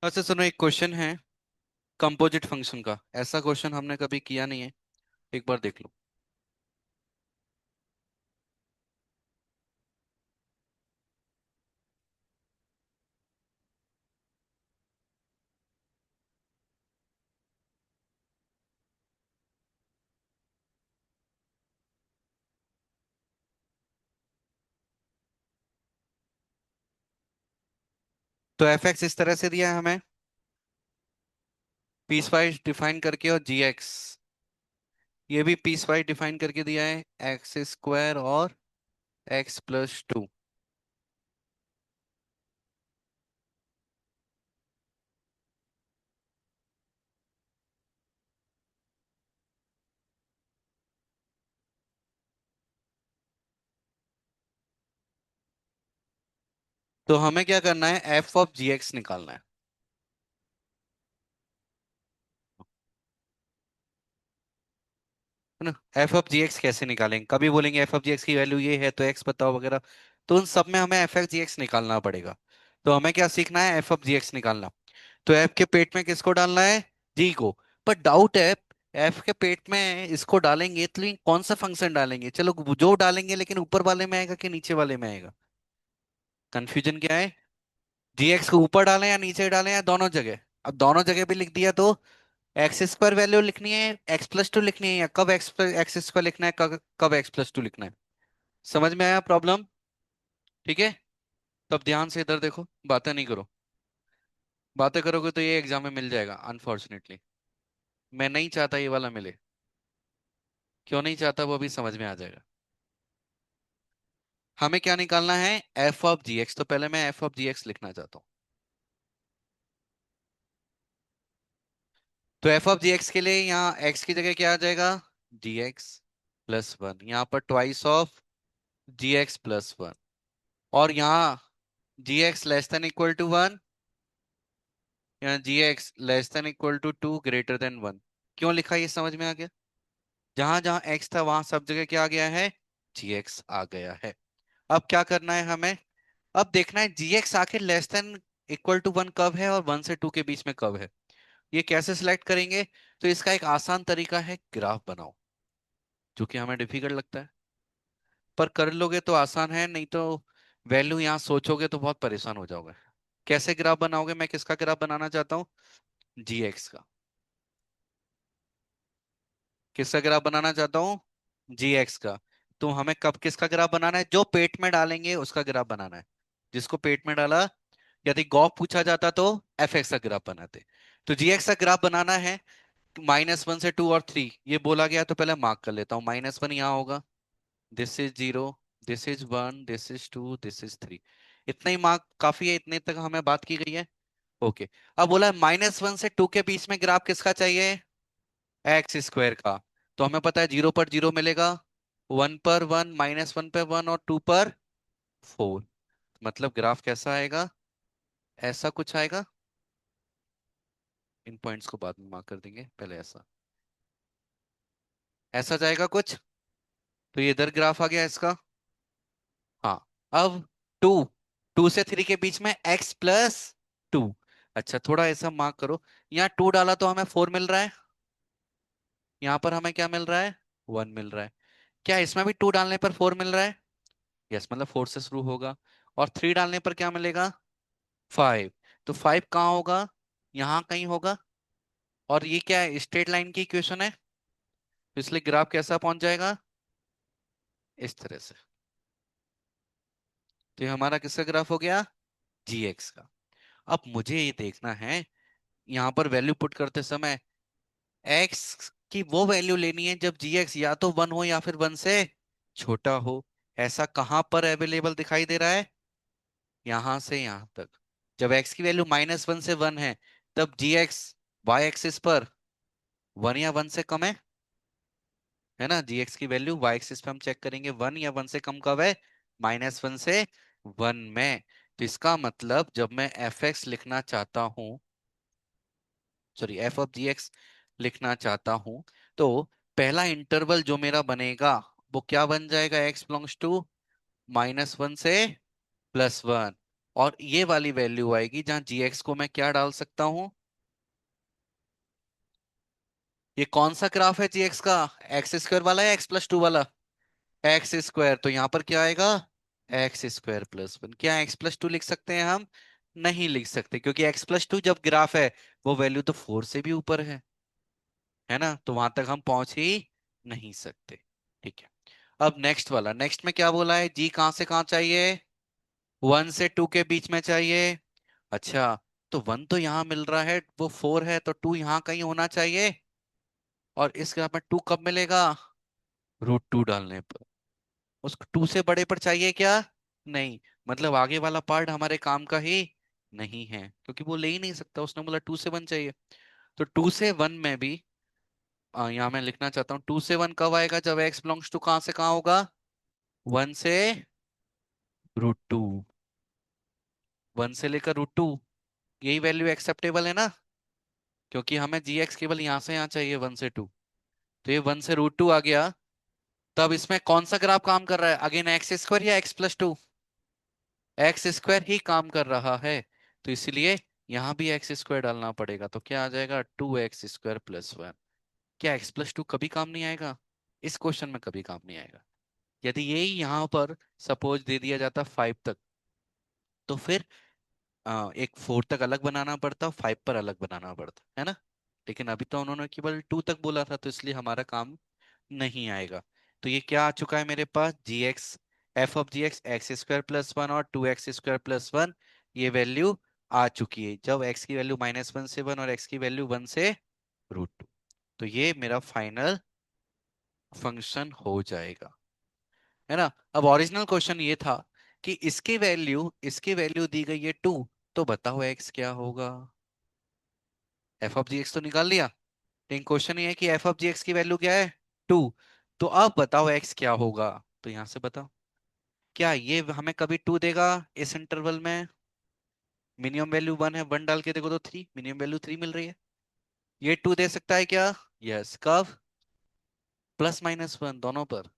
अच्छा सुनो, एक क्वेश्चन है कंपोजिट फंक्शन का। ऐसा क्वेश्चन हमने कभी किया नहीं है, एक बार देख लो। तो एफ एक्स इस तरह से दिया है हमें, पीस वाइज डिफाइन करके, और जी एक्स ये भी पीस वाइज डिफाइन करके दिया है, एक्स स्क्वायर और x+2। तो हमें क्या करना है, एफ ऑफ जी एक्स निकालना है ना। एफ ऑफ जी एक्स कैसे निकालेंगे, कभी बोलेंगे एफ ऑफ जी एक्स की वैल्यू ये है तो एक्स बताओ वगैरह। तो उन सब में हमें एफ ऑफ जी एक्स निकालना पड़ेगा। तो हमें क्या सीखना है, एफ ऑफ जी एक्स निकालना। तो एफ के पेट में किसको डालना है, जी को। पर डाउट है, एफ के पेट में इसको डालेंगे तो ये कौन सा फंक्शन डालेंगे, चलो जो डालेंगे, लेकिन ऊपर वाले में आएगा कि नीचे वाले में आएगा। कंफ्यूजन क्या है, जी एक्स को ऊपर डालें या नीचे डालें या दोनों जगह। अब दोनों जगह भी लिख दिया तो एक्स स्क्वायर वैल्यू लिखनी है, x+2 लिखनी है, या कब एक्स स्क्वायर लिखना है, कब x+2 लिखना है। समझ में आया प्रॉब्लम। ठीक है। तो अब ध्यान से इधर देखो, बातें नहीं करो। बातें करोगे तो ये एग्जाम में मिल जाएगा अनफॉर्चुनेटली। मैं नहीं चाहता ये वाला मिले। क्यों नहीं चाहता वो भी समझ में आ जाएगा। हमें क्या निकालना है, एफ ऑफ जी एक्स। तो पहले मैं एफ ऑफ जी एक्स लिखना चाहता हूँ। तो एफ ऑफ जी एक्स के लिए यहाँ एक्स की जगह क्या आ जाएगा, g(x+1), यहाँ पर ट्वाइस ऑफ g(x+1), और यहाँ g(x)<=1, यहाँ g(x)<=2 >1। क्यों लिखा, ये समझ में आ गया। जहां जहां x था वहां सब जगह क्या आ गया है, gx आ गया है। अब क्या करना है हमें, अब देखना है gx आखिर <<1 कब है और 1 से 2 के बीच में कब है। ये कैसे सिलेक्ट करेंगे, तो इसका एक आसान तरीका है, ग्राफ बनाओ। जो कि हमें डिफिकल्ट लगता है, पर कर लोगे तो आसान है, नहीं तो वैल्यू यहाँ सोचोगे तो बहुत परेशान हो जाओगे। कैसे ग्राफ बनाओगे, मैं किसका ग्राफ बनाना चाहता हूँ, gx का। किसका ग्राफ बनाना चाहता हूँ, gx का। तो हमें कब किसका ग्राफ बनाना है, जो पेट में डालेंगे उसका ग्राफ बनाना है। जिसको पेट में डाला, यदि गॉक पूछा जाता तो एफ एक्स का ग्राफ बनाते। तो gx का ग्राफ बनाना है, -1 से 2 और 3 ये बोला गया, तो पहले मार्क कर लेता हूँ। -1 यहाँ होगा, this is 0, this is 1, this is 2, this is 3। इतना ही मार्क काफी है, इतने तक हमें बात की गई है। ओके। अब बोला -1 से 2 के बीच में ग्राफ किसका चाहिए, एक्स स्क्वायर का। तो हमें पता है 0 पर 0 मिलेगा, 1 पर 1, -1 पे 1 और 2 पर 4। मतलब ग्राफ कैसा आएगा, ऐसा कुछ आएगा। इन पॉइंट्स को बाद में मार्क कर देंगे, पहले ऐसा, ऐसा जाएगा कुछ। तो ये इधर ग्राफ आ गया इसका। हाँ। अब 2 2 से 3 के बीच में x+2। अच्छा थोड़ा ऐसा मार्क करो, यहाँ 2 डाला तो हमें 4 मिल रहा है, यहाँ पर हमें क्या मिल रहा है, 1 मिल रहा है। क्या इसमें भी 2 डालने पर 4 मिल रहा है, यस, मतलब 4 से शुरू होगा। और 3 डालने पर क्या मिलेगा, 5। तो 5 कहाँ होगा, यहाँ कहीं होगा। और ये क्या है, स्ट्रेट लाइन की इक्वेशन है, तो इसलिए ग्राफ कैसा पहुंच जाएगा, इस तरह से। तो ये हमारा किसका ग्राफ हो गया, gx का। अब मुझे ये देखना है, यहाँ पर वैल्यू पुट करते समय x की वो वैल्यू लेनी है जब gx या तो 1 हो या फिर 1 से छोटा हो। ऐसा कहाँ पर अवेलेबल दिखाई दे रहा है, यहां से यहां तक। जब x की वैल्यू -1 से 1 है, तब gx y एक्सिस पर 1 या 1 से कम है ना। gx की वैल्यू y एक्सिस पे हम चेक करेंगे, 1 या 1 से कम कब है, -1 से 1 में। तो इसका मतलब जब मैं एफ एक्स लिखना चाहता हूँ, sorry F of ji x लिखना चाहता हूँ, तो पहला इंटरवल जो मेरा बनेगा वो क्या बन जाएगा, x बिलोंग्स टू -1 से +1। और ये वाली वैल्यू आएगी जहां जी एक्स को मैं क्या डाल सकता हूं। ये कौन सा ग्राफ है जी एक्स का? एक्स स्क्वायर वाला या एक्स प्लस टू वाला? एक्स स्क्वायर, तो यहाँ पर क्या आएगा? X square plus one. क्या एक्स प्लस टू लिख सकते हैं हम? नहीं लिख सकते, क्योंकि एक्स प्लस टू जब ग्राफ है वो वैल्यू तो फोर से भी ऊपर है ना, तो वहां तक हम पहुंच ही नहीं सकते। ठीक है। अब नेक्स्ट वाला, नेक्स्ट में क्या बोला है? जी कहां से कहां चाहिए? वन से टू के बीच में चाहिए। अच्छा, तो वन तो यहाँ मिल रहा है, वो फोर है, तो टू यहाँ कहीं होना चाहिए। और इस ग्राफ में टू कब मिलेगा? रूट टू डालने पर। उस टू से बड़े पर चाहिए क्या? नहीं। मतलब आगे वाला पार्ट हमारे काम का ही नहीं है, क्योंकि वो ले ही नहीं सकता, उसने बोला टू से वन चाहिए। तो टू से वन में भी यहाँ मैं लिखना चाहता हूँ, टू से वन कब आएगा? जब एक्स बिलोंग्स टू कहाँ से कहाँ होगा? वन से रूट टू। वन से लेकर रूट टू, यही वैल्यू एक्सेप्टेबल है ना? क्योंकि हमें जी एक्स केवल यहाँ से यहाँ चाहिए, वन से टू। तो ये वन से रूट टू आ गया। तब इसमें कौन सा ग्राफ काम कर रहा है? अगेन एक्स स्क्वायर या x plus two? X square ही काम कर रहा है। तो इसलिए यहाँ भी एक्स स्क्वायर डालना पड़ेगा, तो क्या आ जाएगा? Two x square plus one. क्या एक्स प्लस टू कभी काम नहीं आएगा? इस क्वेश्चन में कभी काम नहीं आएगा। यदि यही यहाँ पर सपोज दे दिया जाता फाइव तक, तो फिर एक फोर तक अलग बनाना पड़ता, फाइव पर अलग बनाना पड़ता, है ना? लेकिन अभी तो उन्होंने केवल टू तक बोला था, तो इसलिए हमारा काम नहीं आएगा। तो ये क्या आ चुका है मेरे पास? G x, f of ji x, x square plus one और two x square plus one. ये वैल्यू आ चुकी है जब एक्स की वैल्यू माइनस वन से वन और एक्स की वैल्यू वन से रूट टू। तो ये मेरा फाइनल फंक्शन हो जाएगा, है ना? अब ओरिजिनल क्वेश्चन ये था कि इसकी वैल्यू दी गई है टू, तो बताओ एक्स क्या होगा? एफ ऑफ जी एक्स तो निकाल लिया, लेकिन क्वेश्चन ये है कि एफ ऑफ जी एक्स की वैल्यू क्या है? टू। तो अब बताओ एक्स क्या होगा? तो यहां से बताओ, क्या ये हमें कभी टू देगा इस इंटरवल में? मिनिमम वैल्यू वन है, वन डाल के देखो तो थ्री, मिनिमम वैल्यू थ्री मिल रही है। ये टू दे सकता है क्या? यस। कब? प्लस माइनस वन दोनों पर।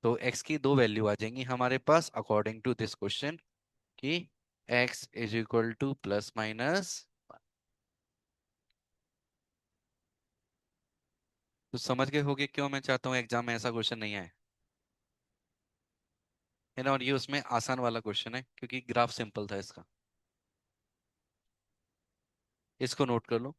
तो एक्स की दो वैल्यू आ जाएंगी हमारे पास अकॉर्डिंग टू दिस क्वेश्चन, कि x is equal two plus minus. तो समझ गए होगे क्यों मैं चाहता हूँ एग्जाम में ऐसा क्वेश्चन नहीं आए, है ना? और ये उसमें आसान वाला क्वेश्चन है, क्योंकि ग्राफ सिंपल था इसका। इसको नोट कर लो।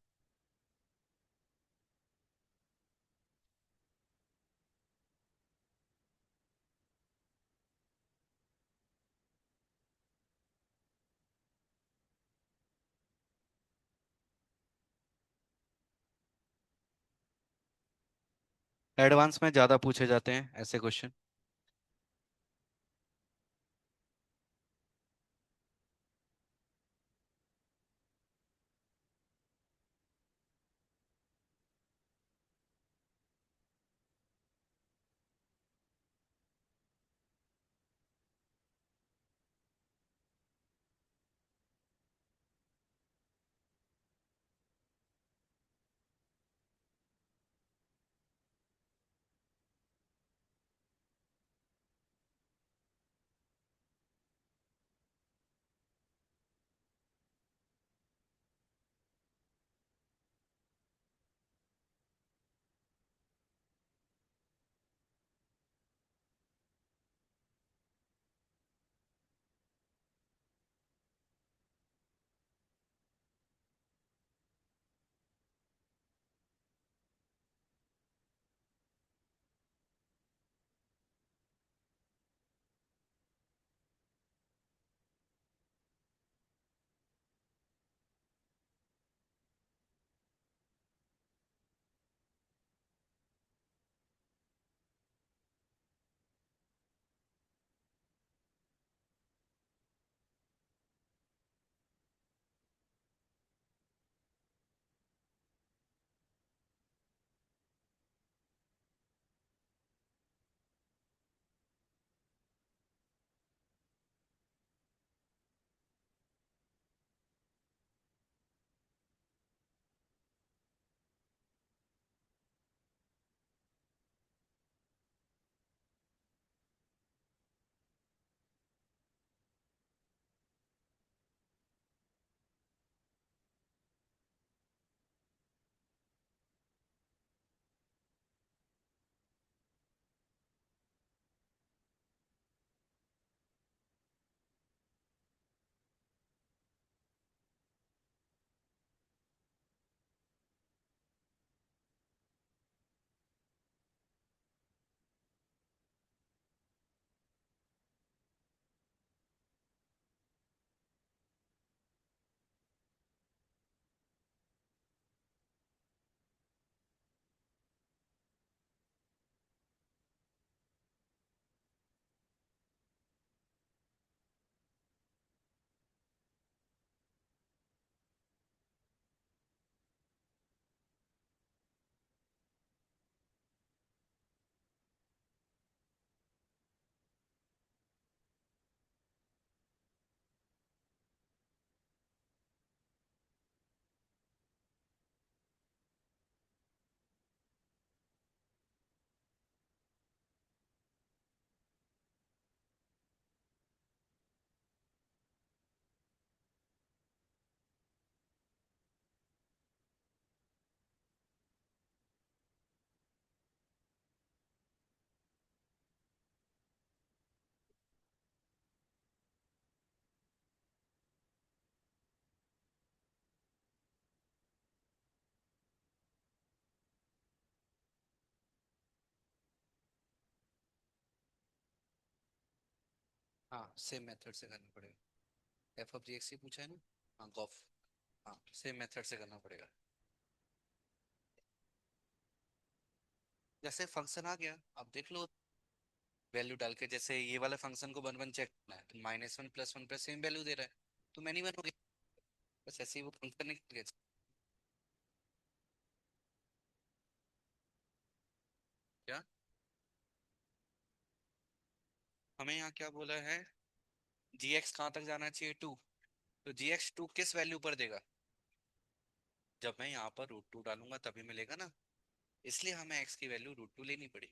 एडवांस में ज्यादा पूछे जाते हैं ऐसे क्वेश्चन। हाँ सेम मेथड से करना पड़ेगा। एफ ऑफ जी एक्स ही पूछा है ना। हाँ गॉफ। हाँ सेम मेथड से करना पड़ेगा। जैसे फंक्शन आ गया, अब देख लो। वैल्यू डाल के, जैसे ये वाले फंक्शन को वन वन चेक करना है, तो -1 +1 पे सेम वैल्यू दे रहा है, तो मैनी वन हो गया। बस ऐसे ही वो फंक्शन निकल गया। क्या? हमें यहाँ क्या बोला है? जी एक्स कहाँ तक जाना चाहिए? 2। तो जी एक्स 2 किस वैल्यू पर देगा? जब मैं यहाँ पर √2 डालूंगा तभी मिलेगा ना। इसलिए हमें एक्स की वैल्यू √2 लेनी पड़ी।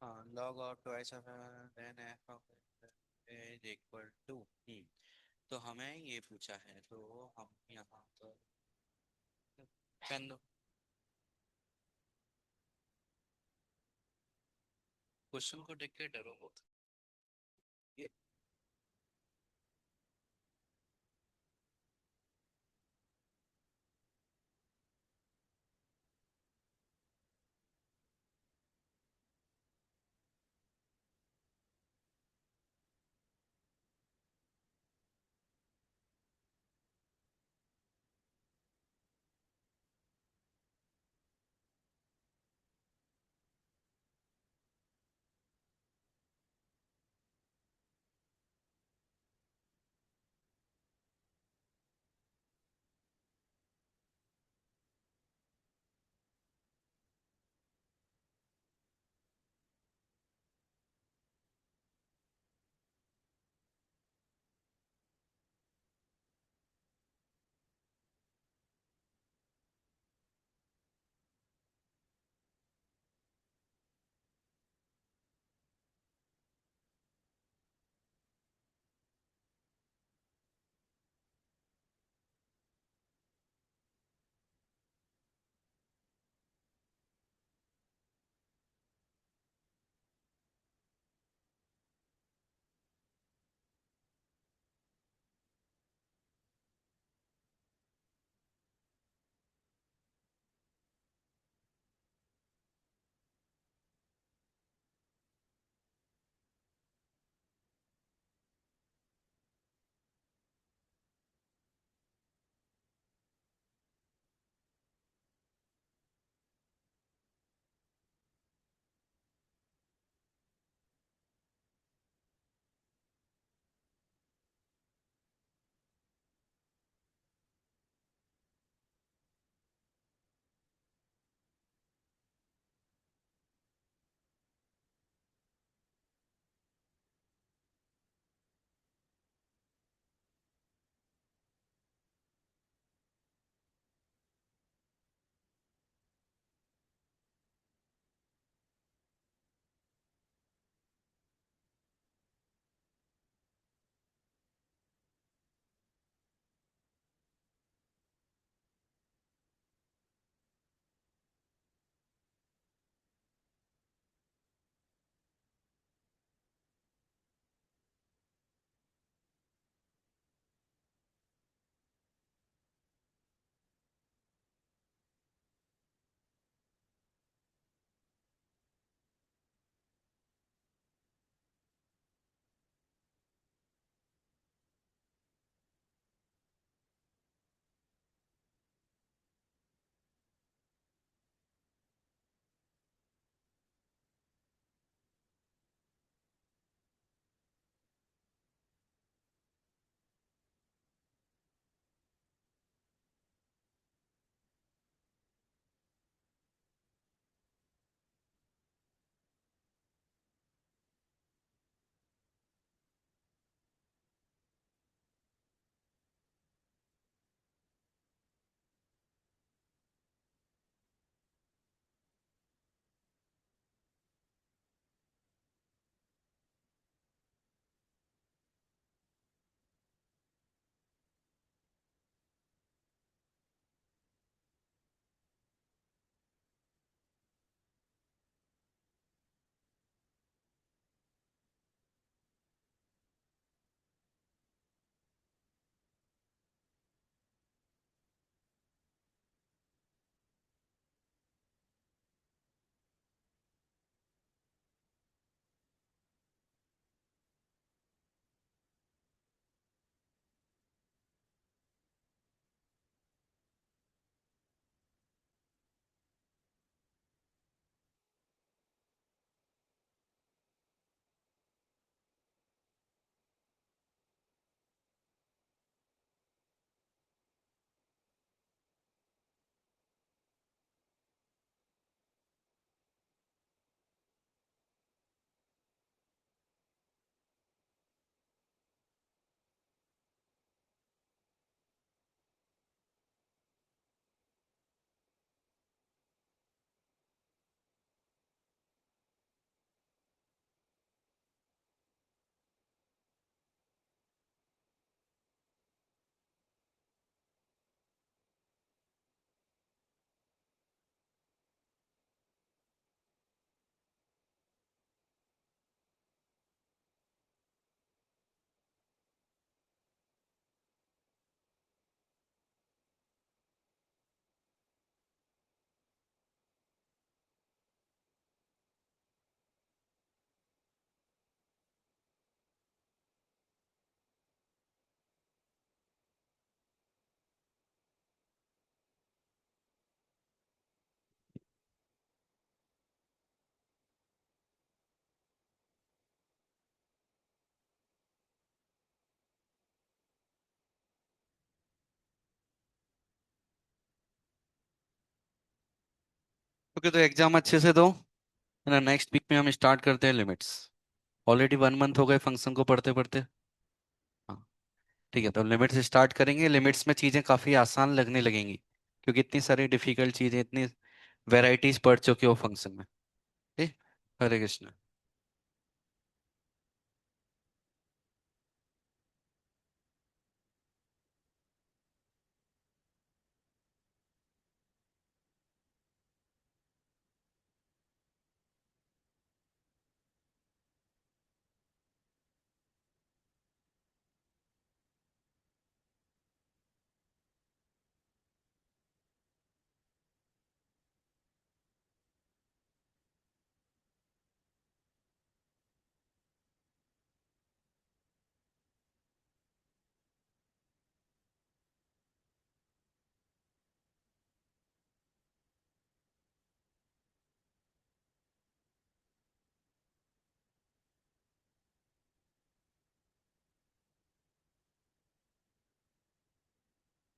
हाँ log और twice of then F of is equal to. तो हमें ये पूछा है, तो हम यहाँ तो पेन दो। क्वेश्चन को देख के डरो बहुत। ये ओके, तो एग्जाम अच्छे से दो, है ना। नेक्स्ट वीक में हम स्टार्ट करते हैं लिमिट्स। ऑलरेडी 1 मंथ हो गए फंक्शन को पढ़ते पढ़ते। हाँ, ठीक है, तो लिमिट्स स्टार्ट करेंगे। लिमिट्स में चीज़ें काफ़ी आसान लगने लगेंगी, क्योंकि इतनी सारी डिफिकल्ट चीज़ें, इतनी वेराइटीज पढ़ चुके हो फंक्शन में। ठीक। हरे कृष्ण।